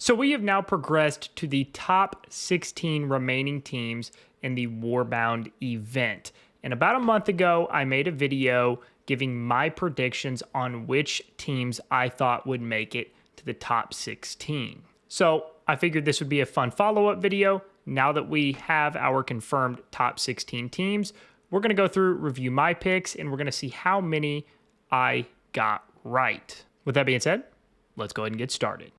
So we have now progressed to the top 16 remaining teams in the Warbound event. And about a month ago, I made a video giving my predictions on which teams I thought would make it to the top 16. So I figured this would be a fun follow-up video. Now that we have our confirmed top 16 teams, we're going to go through, review my picks, and we're going to see how many I got right. With that being said, let's go ahead and get started.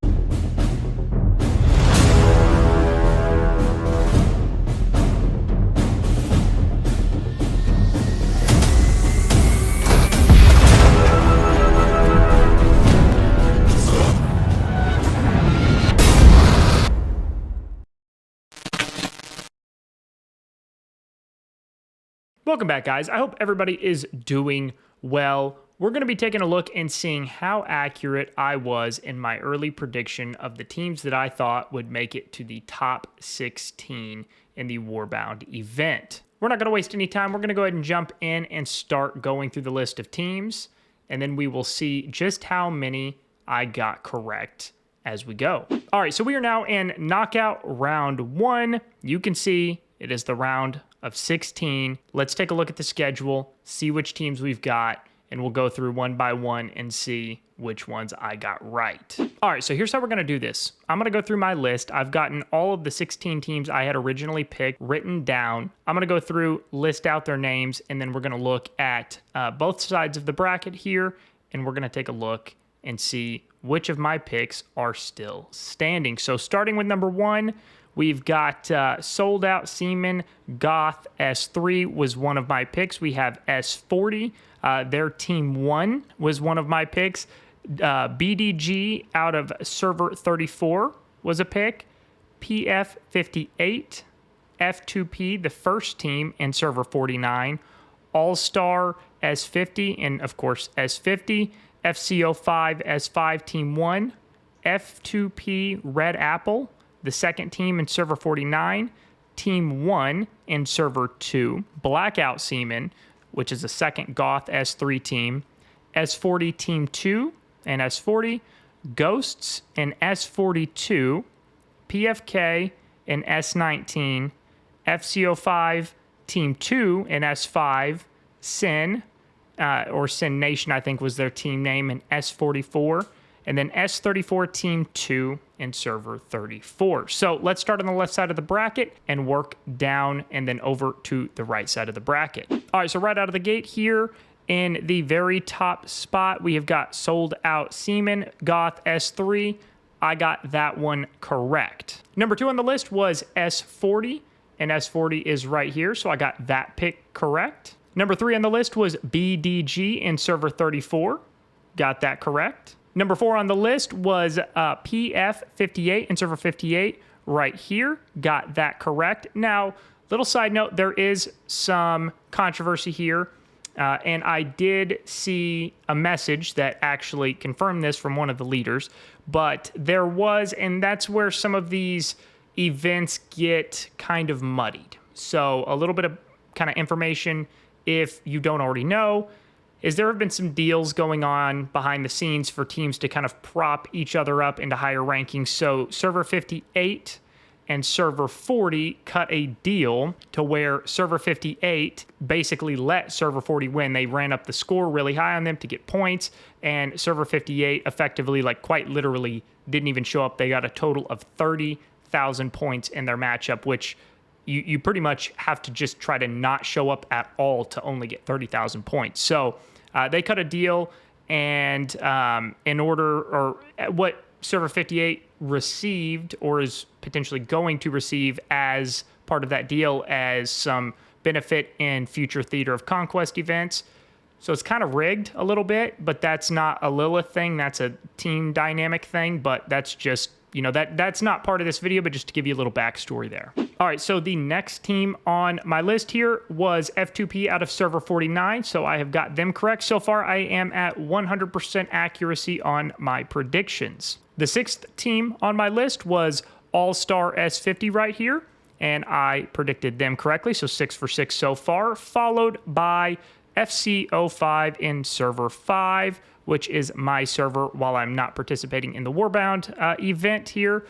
Welcome back, guys. I hope everybody is doing well. We're going to be taking a look and seeing how accurate I was in my early prediction of the teams that I thought would make it to the top 16 in the Warbound event. We're not going to waste any time. We're going to go ahead and jump in and start going through the list of teams, and then we will see just how many I got correct as we go. All right, so we are now in knockout round 1. You can see it is the round of 16. Let's take a look at the schedule, see which teams we've got, and we'll go through one by one and see which ones I got right. All right, so here's how we're gonna do this. I'm gonna go through my list. I've gotten all of the 16 teams I had originally picked written down. I'm gonna go through, list out their names, and then we're gonna look at both sides of the bracket here, and we're gonna take a look and see which of my picks are still standing. So starting with number 1, we've got Sold Out Seaman Goth S3 was one of my picks. We have S40. Their team 1 was one of my picks. BDG out of server 34 was a pick. PF58. F2P, the first team in server 49. All-Star S50 and, of course, S50. FCO5 S5 team 1. F2P Red Apple, the second team in server 49, team 1 in server 2, Blackout Seaman, which is the second Goth S3 team, S40 team 2 and S40, Ghosts and S42, PFK and S19, FCO5 team 2 and S5, Sin, or Sin Nation I think was their team name, and S44, and then S34 team 2 in server 34. So let's start on the left side of the bracket and work down and then over to the right side of the bracket. All right, so right out of the gate here in the very top spot, we have got Sold Out Seaman, Goth S3. I got that one correct. Number 2 on the list was S40, and S40 is right here, so I got that pick correct. Number 3 on the list was BDG in server 34. Got that correct. Number 4 on the list was PF58 in server 58 right here. Got that correct. Now, little side note, there is some controversy here, and I did see a message that actually confirmed this from one of the leaders, but there was, and that's where some of these events get kind of muddied. So a little bit of kind of information, if you don't already know, is there have been some deals going on behind the scenes for teams to kind of prop each other up into higher rankings. So server 58 and server 40 cut a deal to where server 58 basically let server 40 win. They ran up the score really high on them to get points, and server 58 effectively, like quite literally, didn't even show up. They got a total of 30,000 points in their matchup, which you pretty much have to just try to not show up at all to only get 30,000 points. So they cut a deal, and in order, or what server 58 received or is potentially going to receive as part of that deal as some benefit in future Theater of Conquest events. So it's kind of rigged a little bit, but that's not a Lilith thing. That's a team dynamic thing, but that's just, you know, that's not part of this video, but just to give you a little backstory there. All right, so the next team on my list here was F2P out of server 49, so I have got them correct. So far, I am at 100% accuracy on my predictions. The 6th team on my list was All-Star S50 right here, and I predicted them correctly, so 6 for 6 so far, followed by FC05 in server 5, which is my server while I'm not participating in the Warbound event here.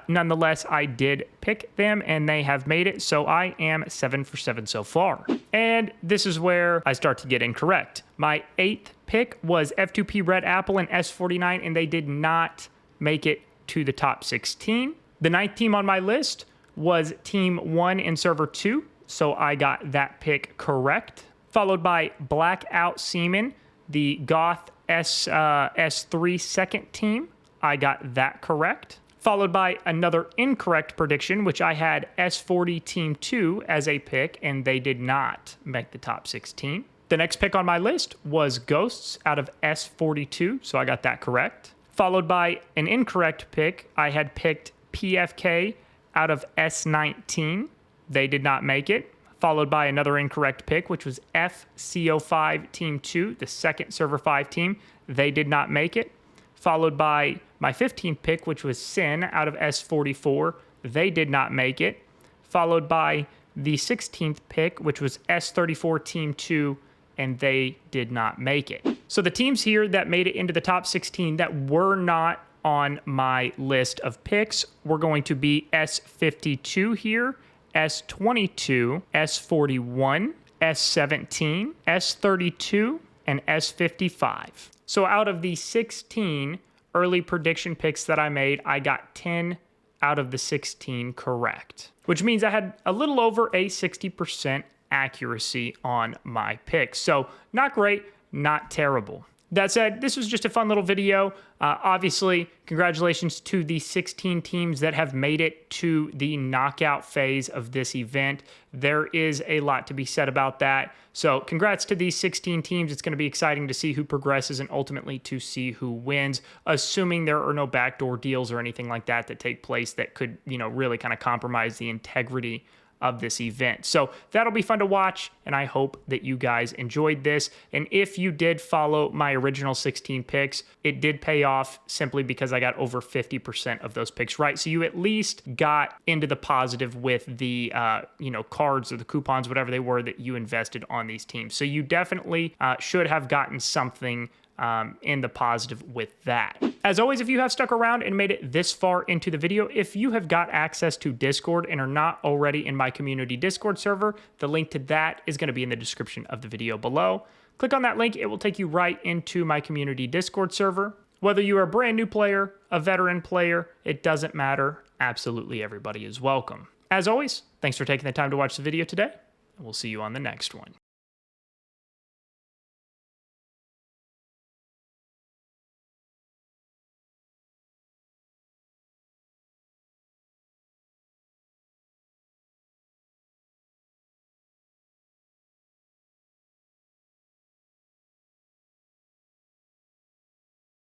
Nonetheless, I did pick them and they have made it, so I am 7 for 7 so far. And this is where I start to get incorrect. My 8th pick was F2P Red Apple and S49, and they did not make it to the top 16. The 9th team on my list was Team 1 in server 2, so I got that pick correct. Followed by Blackout Seaman, the Goth S3 second team. I got that correct. Followed by another incorrect prediction, which I had S40 Team 2 as a pick, and they did not make the top 16. The next pick on my list was Ghosts out of S42, so I got that correct. Followed by an incorrect pick, I had picked PFK out of S19. They did not make it. Followed by another incorrect pick, which was FCO5 Team 2, the second server 5 team. They did not make it. Followed by my 15th pick, which was Sin out of S44. They did not make it. Followed by the 16th pick, which was S34 Team 2, and they did not make it. So the teams here that made it into the top 16 that were not on my list of picks were going to be S52 here, S22, S41, S17, S32, and S55. So out of the 16 early prediction picks that I made, I got 10 out of the 16 correct, which means I had a little over a 60% accuracy on my picks. So not great, not terrible. That said, this was just a fun little video. Obviously, congratulations to the 16 teams that have made it to the knockout phase of this event. There is a lot to be said about that. So congrats to these 16 teams. It's going to be exciting to see who progresses and ultimately to see who wins, assuming there are no backdoor deals or anything like that that take place that could, really kind of compromise the integrity of this event. So that'll be fun to watch, and I hope that you guys enjoyed this. And if you did follow my original 16 picks, it did pay off simply because I got over 50% of those picks right. So you at least got into the positive with the cards or the coupons, whatever they were that you invested on these teams. So you definitely should have gotten something in the positive with that. As always, if you have stuck around and made it this far into the video, if you have got access to Discord and are not already in my community Discord server, the link to that is going to be in the description of the video below. Click on that link, it will take you right into my community Discord server. Whether you are a brand new player, a veteran player, it doesn't matter. Absolutely everybody is welcome. As always, thanks for taking the time to watch the video today, and we'll see you on the next one.